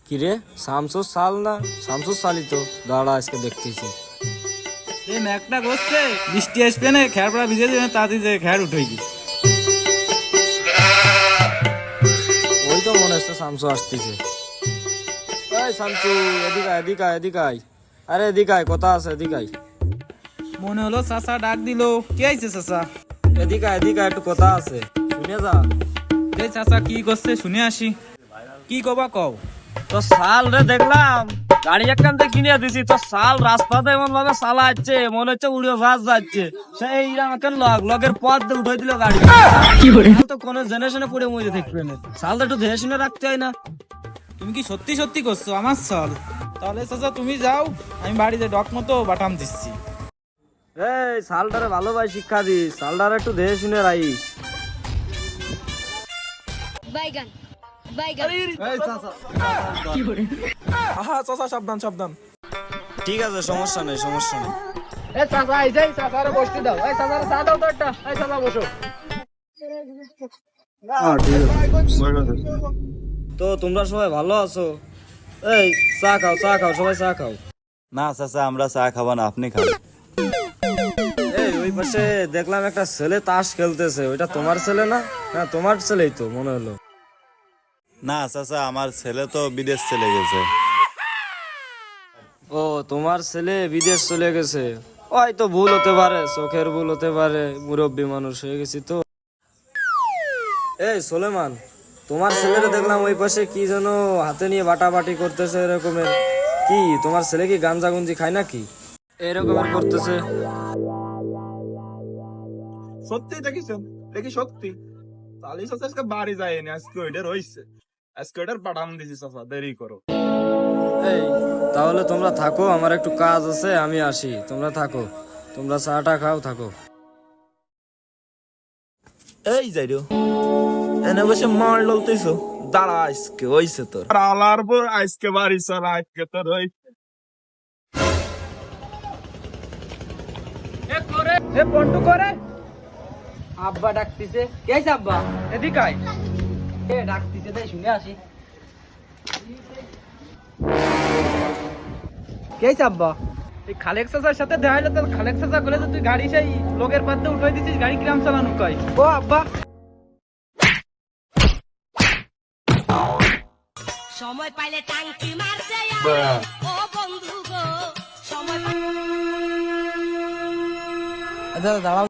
কিরে শামসুর সাল না? শামসুর সালই তো, দাঁড়া আজকে দেখতেছি। এই ম্যাকটা করছে বৃষ্টি আসবে না, খেয়ার পড়া ভিজে যাবে, তাড়াতাড়ি যে খেয়ার উঠে গিয়ে। ওই তো মনে হচ্ছে শামসু আসতেছে। এই শামসু, এদিকে আয়, এদিকে আয়, এদিকে আয়। আরে এদিকে আয়, কথা আছে, এদিকে আয়। মনে হলো চাচা ডাক দিল। কে আইছে চাচা? এদিকে আয়, এদিকে আয়, একটু কথা আছে, শুনে যা। এই চাচা কি করছে শুনে আসি। কি কবা কও। তো সাল রে দেখলাম গাড়ি একখান থেকে কিনে দিছি, তো সাল রাস্তাতে এমন ভাবে চালাচ্ছে মনে হচ্ছে উড়ে ভাস যাচ্ছে। সেই আমাকে লগের পথ দিয়ে উঠাই দিল গাড়ি। তো কোনো জেনারেশনে পড়ে মরে থাকবে না, সালটা একটু দেখে শুনে রাখতে হয় না? তুমি কি সত্যি সত্যি করছো আমার সাল? তাহলে চাচা তুমি যাও, আমি বাড়িতে ডক মতো বাটাম দিচ্ছি। এই সালটারে ভালোভাবে শিক্ষা দিস, সালটারে একটু দেখে শুনে রাখিস। বাইগান বাইগান আহা চাচা সাবধান সাবধান। ঠিক আছে, সমস্যা নেই, সমস্যা নেই। এ চাচা আইছে, চাচারে বসতে দাও। এই চাচারে চা দাও তো একটা। এই চাচা বসো। তো তোমরা সবাই ভালো আছো? এই চা খাও, চা খাও, সবাই চা খাও। না চাচা, আমরা চা খাবো না, আপনি খান। এই ওই পাশে দেখলাম একটা ছেলে তাস খেলতেছে, ওইটা তোমার ছেলে না? হ্যাঁ তোমার ছেলেই তো মনে হলো। না চাচা, আমার ছেলে তো বিদেশ চলে গেছে। ও তোমার ছেলে বিদেশ চলে গেছে, হয়তো ভুল হতে পারে, চোখের ভুল হতে পারে, মুরব্বী মানুষ হয়ে গেছি তো। এই সোলেমান, তোমার ছেলেকে দেখলাম ওই পাশে কি যেন হাতে নিয়ে বাটাবাটি করতেছে এরকমের। কি তোমার ছেলে কি গাঞ্জা গুঞ্জি খায় নাকি এরকমের করতেছে? সত্যি দেখিছেন? দেখি সত্যি চালিশ আছে, আজকে বাড়ি যায়নি, আজকে ওইটা রয়েছে, আজকে ওইটার পাঠান দিছি। চাচা দেরি করো। এই তাহলে তোমরা থাকো, আমার একটু কাজ আছে, আমি আসি। তোমরা থাকো, তোমরা চাটা খাও, থাকো। এই যাইরো এনে বসে মার ললতেছো, দাঁড়া আজকে হইছে তোর। আলার পর আজকে বাড়ি চল, আজকে তোর হইছে। এ পন্টু করে আব্বা ডাকতিছে। কে আইছে আব্বা? এদিকে আয়। এ ডাকতিছে, তাই শুনে আসি। কে আইছে আব্বা? এই খালেক চাচার সাথে দেখা হলো, তো খালেক চাচা বলে যে তুই গাড়ি সেই লোকের পাতে উঠাই দিছিস, গাড়ি কিরাম চালানো কয়। ও আব্বা, সময় পাইলে টাঙ্কি মারতে আয় ও বন্ধু গো সময় দাদা দাঁড়াও।